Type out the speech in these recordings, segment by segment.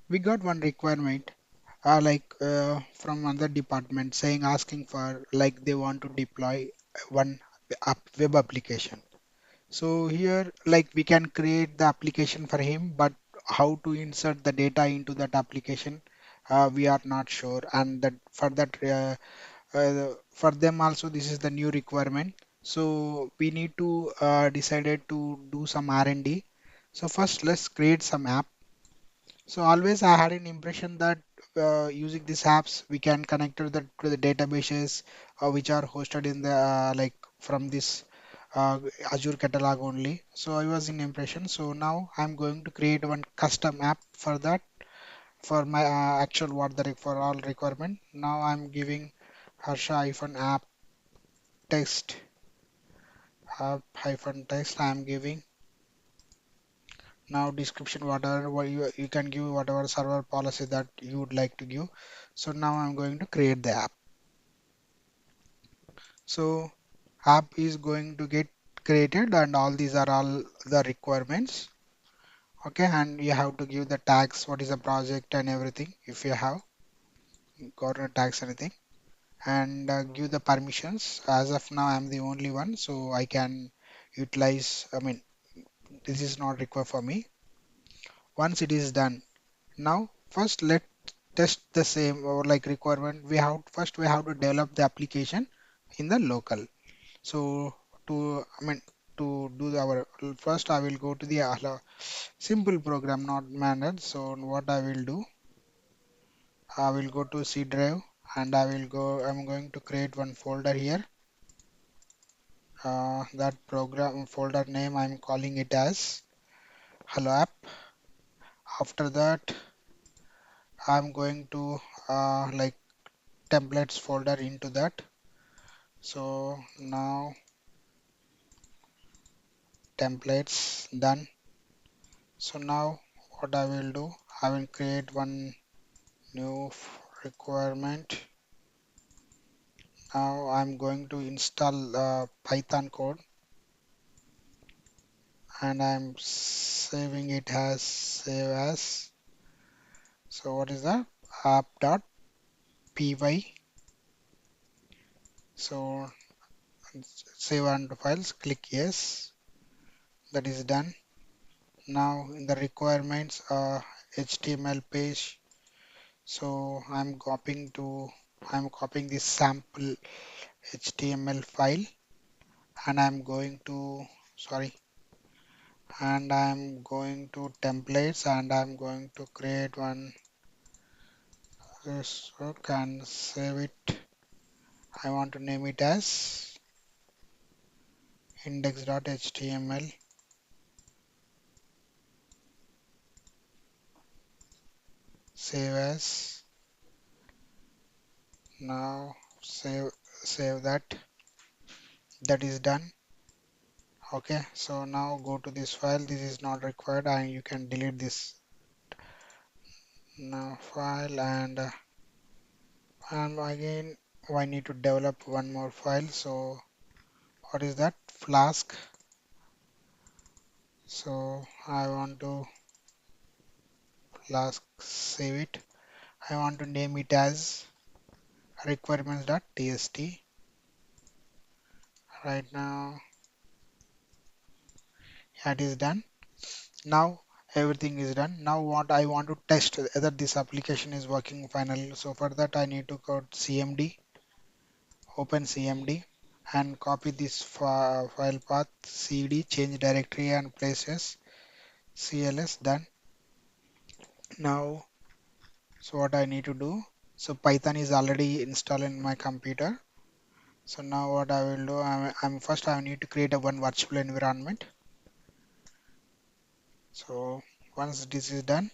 we got one requirement from another department saying asking for like they want to deploy one web application. So here like we can create the application for him, but how to insert the data into that application, we are not sure. And that for them also this is the new requirement. So we need to decided to do some R&D. So first let's create some app. So always I had an impression that using these apps we can connect to the databases which are hosted in the from this Azure catalog only. So I was in impression. So now I'm going to create one custom app for that for my actual for all requirement. Now I'm giving Harsha-app text hyphen text. I'm giving now description whatever what you can give whatever server policy that you would like to give. So now I'm going to create the app. So app is going to get created and all these are all the requirements. Okay, and you have to give the tags, what is the project and everything if you have got a tags anything, and give the permissions. As of now I'm the only one, so I can utilize, I mean this is not required for me. Once it is done, now first let test the same or like requirement. We have to develop the application in the local. So to I mean to do our first I will go to the simple program not managed. So what I will do, I will go to C drive and I'm going to create one folder here. That program folder name I'm calling it as hello app. After that I'm going to like templates folder into that. So now templates done. So now what I will do, I will create one new requirement. Now I'm going to install Python code and I'm saving it as save as. So what is that? App.py. So save and files, click yes. That is done. Now in the requirements HTML page. So I'm copying this sample HTML file and I'm going to sorry and I'm going to templates and I'm going to create one this work and save it. I want to name it as index.html. Save as. Now save that. That is done. Okay, so now go to this file. This is not required and you can delete this now file and again I need to develop one more file. So what is that? Flask. So I want to Flask save it. I want to name it as requirements.txt. Right now that is done. Now everything is done. Now what I want to test whether this application is working finally. So for that I need to go to CMD, open CMD and copy this file path cd change directory and places cls done. Now so what I need to do, so Python is already installed in my computer. So now what I will do, I'm first I need to create a one virtual environment. So once this is done,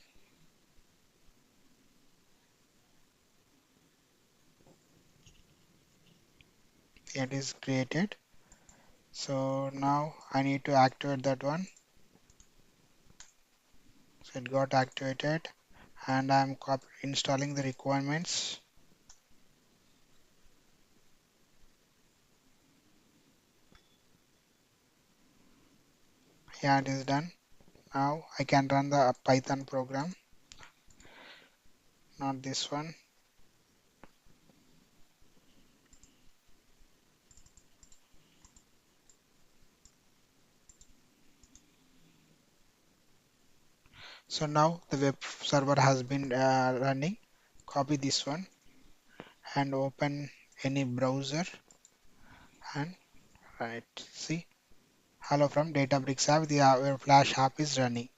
it is created. So now I need to activate that one. So it got activated and I'm installing the requirements. Yeah, it is done. Now I can run the Python program. not this one. So now the web server has been running. Copy this one and open any browser and right. See, hello from Databricks app. The our Flash app is running.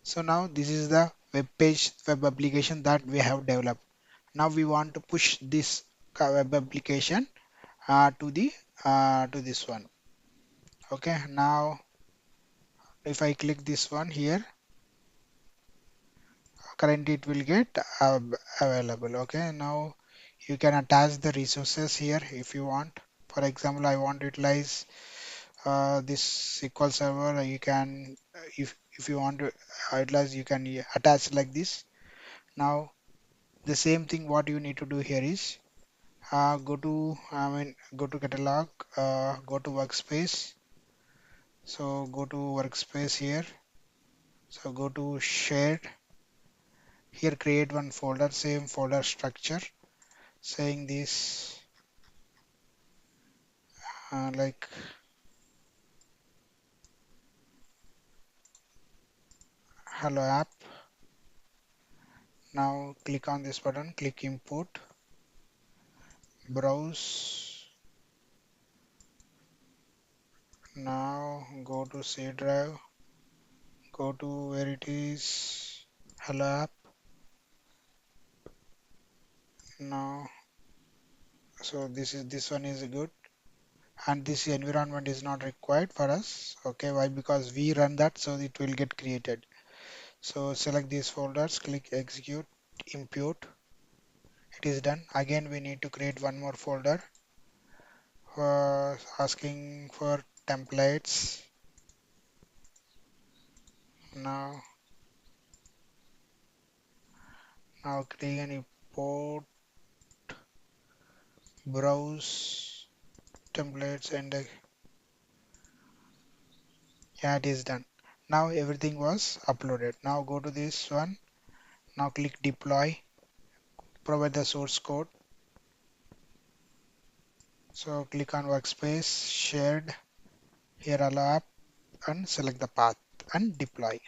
So now this is the web page, web application that we have developed. Now we want to push this web application to this one. Okay. Now if I click this one here, currently it will get available. Okay. Now you can attach the resources here if you want. For example, I want to utilize this SQL server. You can, if you want to utilize, you can attach like this. Now the same thing what you need to do here is go to catalog, go to workspace. So go to workspace here. So go to shared. Here create one folder, same folder structure, saying this like hello app. Now click on this button, click import, browse. Now go to C drive, go to where it is, hello app. Now, so this one is good, and this environment is not required for us. Okay, why? Because we run that, so it will get created. So select these folders, click execute, import. It is done. Again, we need to create one more folder for asking for templates. Now, now click and import, browse templates, and yeah, it is done. Now everything was uploaded. Now go to this one. Now click deploy, provide the source code. So click on workspace, shared, here allow app and select the path and deploy.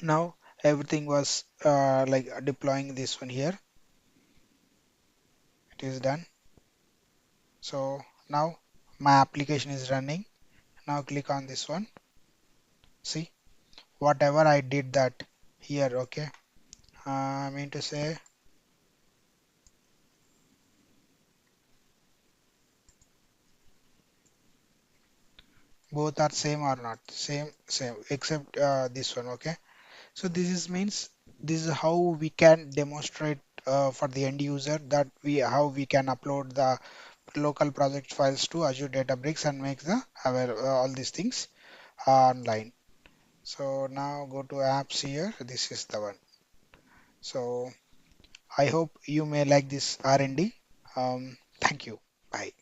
Now everything was like deploying this one here. It is done. So now my application is running. Now click on this one. See, whatever I did that here, okay. I mean to say both are same or not same except this one, okay. So this is means this is how we can demonstrate for the end user that we how we can upload the local project files to Azure Databricks and make the aware all these things online. So now go to apps here. This is the one. So I hope you may like this R&D. Thank you. Bye.